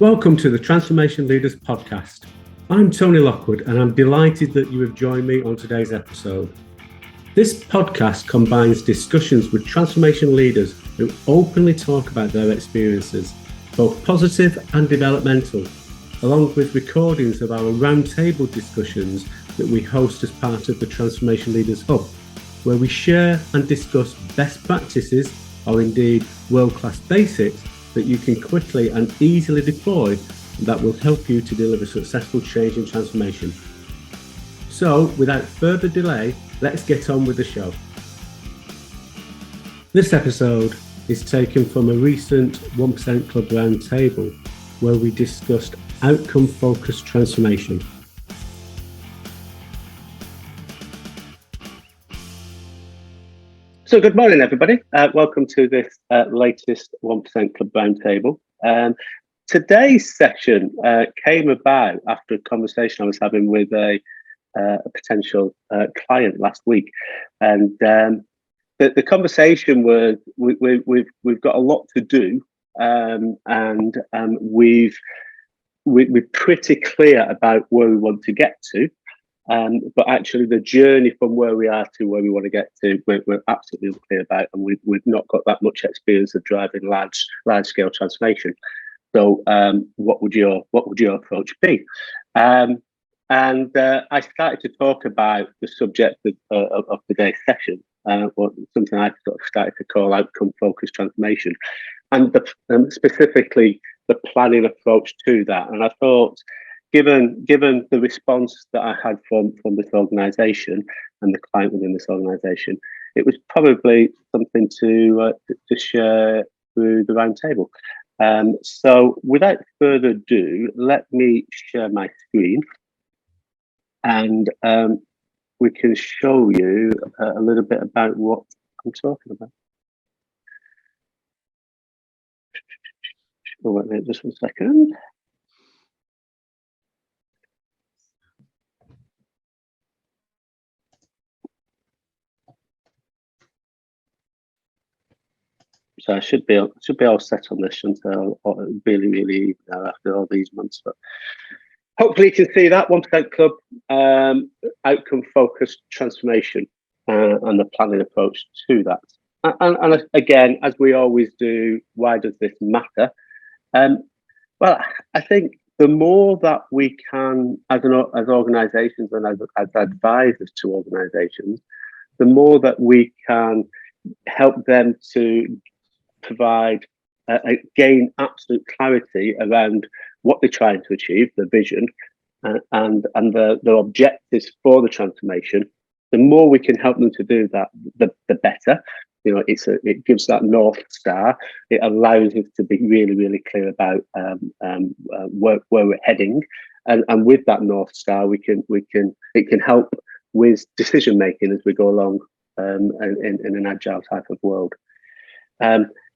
Welcome to the Transformation Leaders Podcast. I'm Tony Lockwood and I'm delighted that you have joined me on today's episode. This podcast combines discussions with transformation leaders who openly talk about their experiences, both positive and developmental, along with recordings of our roundtable discussions that we host as part of the Transformation Leaders Hub, where we share and discuss best practices or indeed world-class basics that you can quickly and easily deploy that will help you to deliver successful change and transformation. So, without further delay, let's get on with the show. This episode is taken from a recent 1% Club Roundtable where we discussed outcome-focused transformation. So good morning, everybody. Welcome to this latest 1% Club Roundtable. Today's session came about after a conversation I was having with a potential client last week, and the conversation was we've got a lot to do, and we're pretty clear about where we want to get to. But actually the journey from where we are to where we want to get to, we're absolutely unclear about, and we've not got that much experience of driving large scale transformation. So what would your approach be? And I started to talk about the subject of today's session, or something I sort of started to call outcome focused transformation, and specifically the planning approach to that. And I thought, given the response that I had from this organisation and the client within this organisation, it was probably something to share through the roundtable. So without further ado, let me share my screen, and we can show you a little bit about what I'm talking about. Oh, wait a minute, just 1 second. So I should be all set on this until really after all these months. But hopefully you can see that 1% Club outcome focused transformation and the planning approach to that. And again, as we always do, why does this matter? Well, I think the more that we can, as organisations and as advisors to organisations, the more that we can help them to provide, gain absolute clarity around what they're trying to achieve, the vision, and the objectives for the transformation. The more we can help them to do that, the better. You know, it gives that North Star. It allows us to be really clear about where we're heading, and with that North Star, it can help with decision making as we go along in an agile type of world.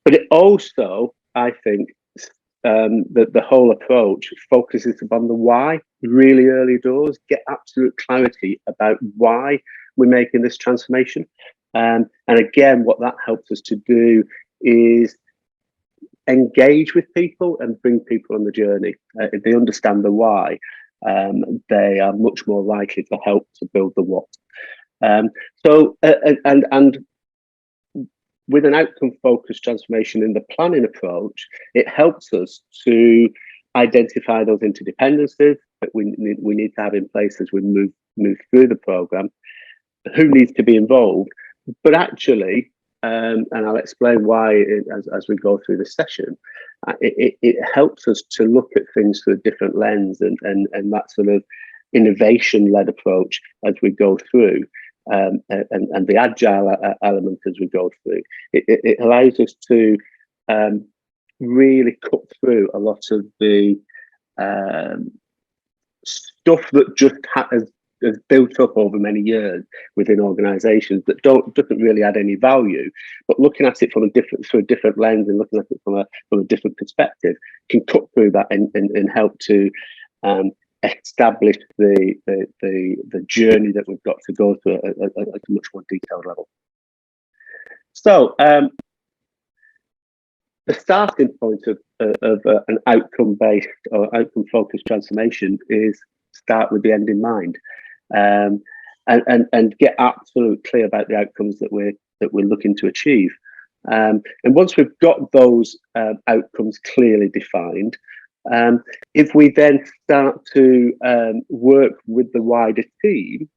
But it also, I think, that the whole approach focuses upon the why really early doors. Get absolute clarity about why we're making this transformation. And again, what that helps us to do is engage with people and bring people on the journey. If they understand the why, they are much more likely to help to build the what. And with an outcome-focused transformation in the planning approach, it helps us to identify those interdependencies that we need to have in place as we move through the program. Who needs to be involved? But actually, and I'll explain why as we go through the session, it helps us to look at things through a different lens and that sort of innovation-led approach as we go through. And the agile element as we go through, it allows us to really cut through a lot of the stuff that just has built up over many years within organisations that doesn't really add any value. But looking at it through a different lens and looking at it from a different perspective can cut through that and help to establish the journey that we've got to go through at a much more detailed level. So the starting point of an outcome-based or outcome-focused transformation is start with the end in mind, and get absolutely clear about the outcomes that we're looking to achieve. And once we've got those outcomes clearly defined, if we then start to work with the wider team,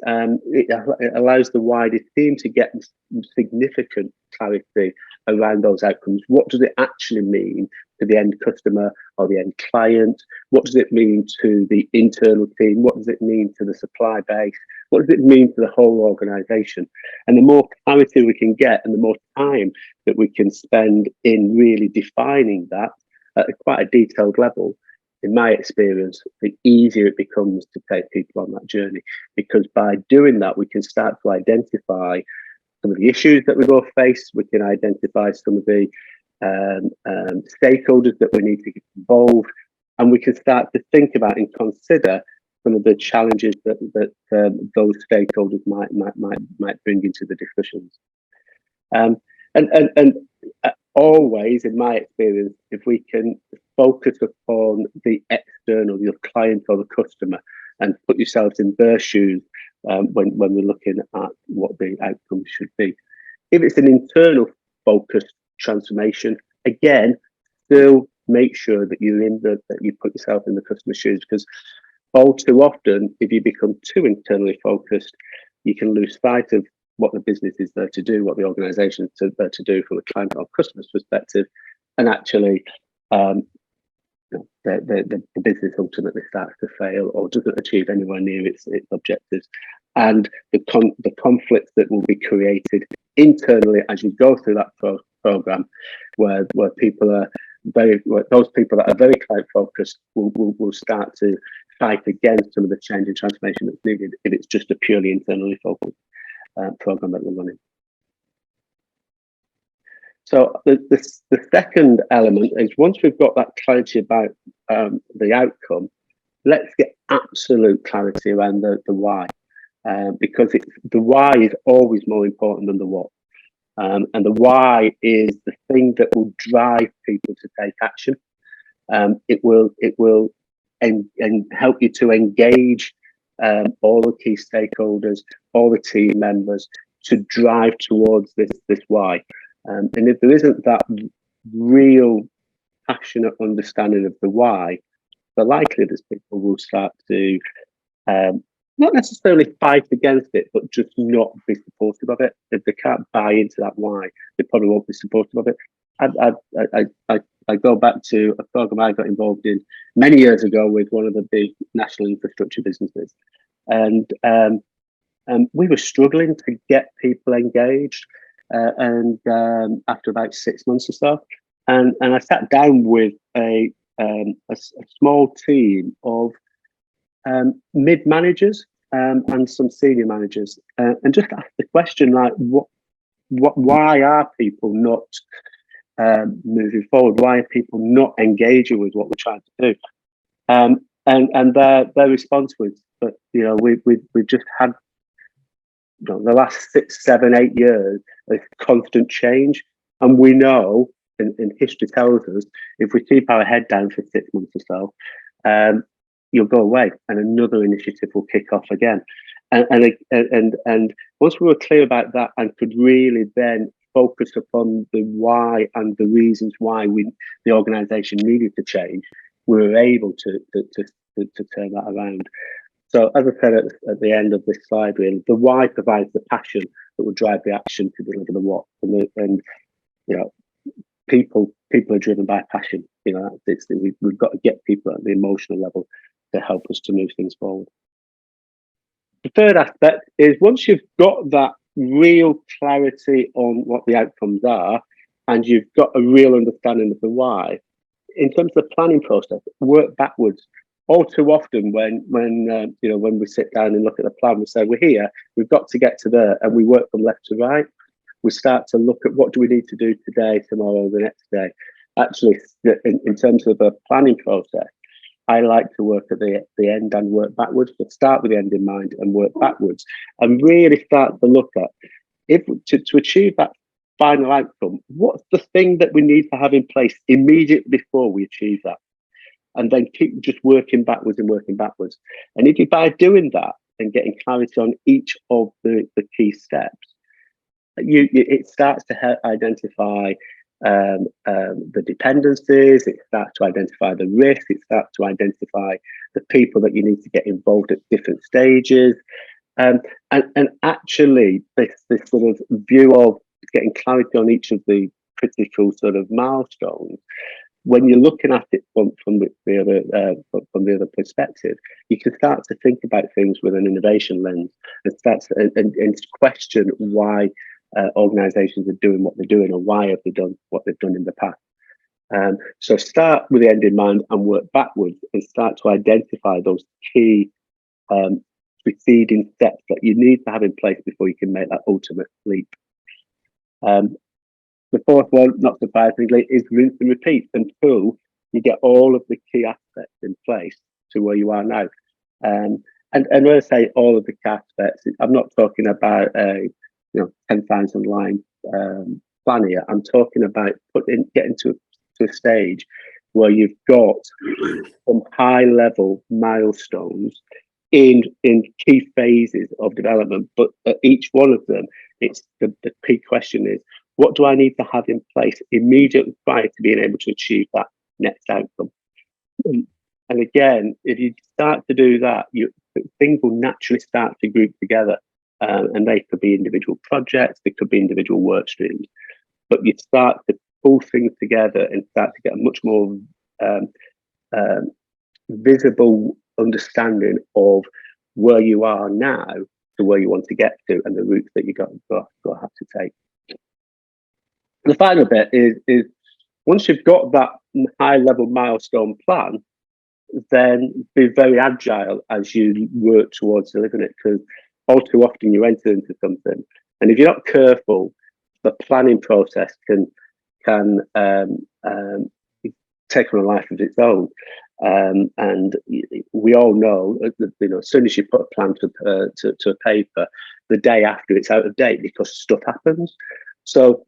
it allows the wider team to get significant clarity around those outcomes. What does it actually mean to the end customer or the end client? What does it mean to the internal team? What does it mean to the supply base? What does it mean to the whole organisation? And the more clarity we can get and the more time that we can spend in really defining that at quite a detailed level, in my experience, the easier it becomes to take people on that journey. Because by doing that, we can start to identify some of the issues that we both face. We can identify some of the stakeholders that we need to get involved, and we can start to think about and consider some of the challenges that those stakeholders might bring into the discussions. And always, in my experience, if we can focus upon the external, your client or the customer, and put yourselves in their shoes when we're looking at what the outcomes should be. If it's an internal focused transformation, again, still make sure that that you put yourself in the customer's shoes, because all too often, if you become too internally focused, you can lose sight of what the business is there to do, what the organisation is there to do from a client or customer's perspective, and actually the business ultimately starts to fail or doesn't achieve anywhere near its objectives. And the conflicts that will be created internally as you go through that program, where people are those people that are very client focused will start to fight against some of the change and transformation that's needed if it's just a purely internally focused program that we're running. So the second element is, once we've got that clarity about the outcome, let's get absolute clarity around the why, because the why is always more important than the what. And the why is the thing that will drive people to take action. It will help you to engage all the key stakeholders, all the team members, to drive towards this why. And if there isn't that real passionate understanding of the why, the likelihood is people will start to not necessarily fight against it, but just not be supportive of it. If they can't buy into that why, they probably won't be supportive of it. I go back to a program I got involved in many years ago with one of the big national infrastructure businesses, and we were struggling to get people engaged. And after about 6 months or so, and I sat down with a small team of mid managers and some senior managers, and just asked the question, like, why are people not moving forward? Why are people not engaging with what we're trying to do? And their response was that, we've just had the last 6, 7, 8 years of constant change, and we know, and history tells us, if we keep our head down for 6 months or so, you'll go away and another initiative will kick off again. And once we were clear about that and could really then focus upon the why and the reasons why the organisation needed to change, we were able to turn that around. So, as I said at the end of this slide, really, the why provides the passion that will drive the action to deliver the what. And people are driven by passion. We've got to get people at the emotional level to help us to move things forward. The third aspect is, once you've got that real clarity on what the outcomes are, and you've got a real understanding of the why, in terms of the planning process, work backwards. All too often, when we sit down and look at the plan, we say, we're here, we've got to get to there, and we work from left to right. We start to look at what do we need to do today, tomorrow, the next day. Actually, in terms of a planning process, I like to work at the end and work backwards, but start with the end in mind and work backwards, and really start to look at, to achieve that final outcome, what's the thing that we need to have in place immediately before we achieve that? And then keep just working backwards and working backwards. And if you, by doing that and getting clarity on each of the key steps, it starts to identify the dependencies, it starts to identify the risk, it starts to identify the people that you need to get involved at different stages. And actually, this sort of view of getting clarity on each of the critical sort of milestones, when you're looking at it from the other perspective, you can start to think about things with an innovation lens and start to, and question why organisations are doing what they're doing, or why have they done what they've done in the past. So start with the end in mind and work backwards and start to identify those key preceding steps that you need to have in place before you can make that ultimate leap. The fourth one, not surprisingly, is rinse and repeat until you get all of the key aspects in place to where you are now. And when I say all of the key aspects, I'm not talking about a 10,000 line plan here. I'm talking about getting to a stage where you've got some high level milestones in key phases of development, but at each one of them, it's the key question is, what do I need to have in place immediately prior to being able to achieve that next outcome? And again, if you start to do that, things will naturally start to group together. And they could be individual projects, they could be individual work streams, but you start to pull things together and start to get a much more visible understanding of where you are now to where you want to get to and the routes that you're going to have to take. The final bit is once you've got that high level milestone plan, then be very agile as you work towards delivering it, because all too often you enter into something, and if you're not careful, the planning process can take on a life of its own. And we all know that, as soon as you put a plan to a paper, the day after it's out of date because stuff happens. So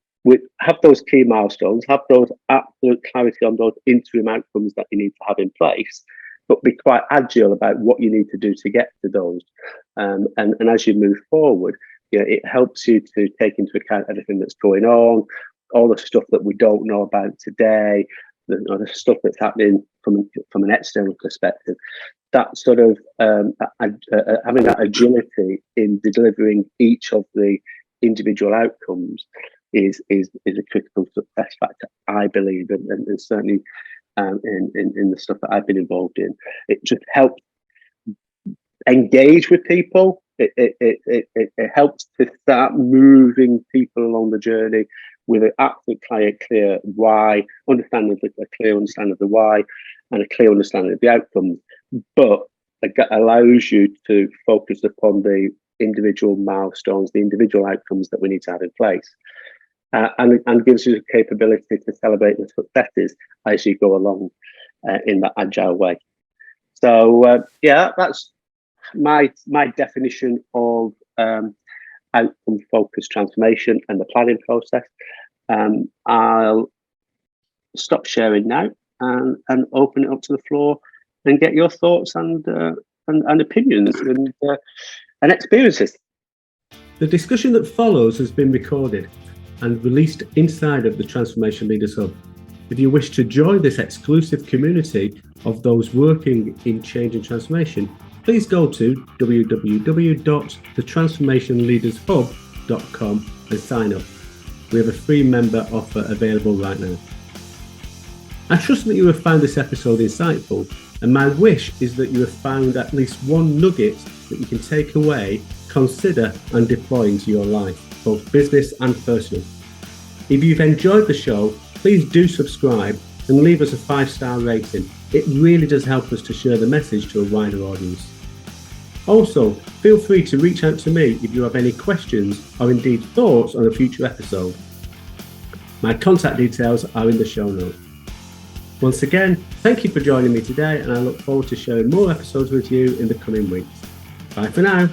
have those key milestones, have those absolute clarity on those interim outcomes that you need to have in place, but be quite agile about what you need to do to get to those. And as you move forward, it helps you to take into account everything that's going on, all the stuff that we don't know about today, the stuff that's happening from an external perspective. That sort of having that agility in delivering each of the individual outcomes is a critical success factor, I believe, and certainly in the stuff that I've been involved in. It just helps engage with people. It helps to start moving people along the journey with an absolutely clear why, a clear understanding of the why, and a clear understanding of the outcomes. But it allows you to focus upon the individual milestones, the individual outcomes that we need to have in place. And gives you the capability to celebrate the successes as you go along in that agile way. So that's my definition of outcome-focused transformation and the planning process. I'll stop sharing now and open it up to the floor and get your thoughts and opinions and experiences. The discussion that follows has been recorded and released inside of the Transformation Leaders Hub. If you wish to join this exclusive community of those working in change and transformation, please go to www.thetransformationleadershub.com and sign up. We have a free member offer available right now. I trust that you have found this episode insightful, and my wish is that you have found at least one nugget that you can take away, consider and deploy into your life, both business and personal. If you've enjoyed the show, please do subscribe and leave us a 5-star rating. It really does help us to share the message to a wider audience. Also, feel free to reach out to me if you have any questions or indeed thoughts on a future episode. My contact details are in the show notes. Once again, thank you for joining me today, and I look forward to sharing more episodes with you in the coming weeks. Bye for now.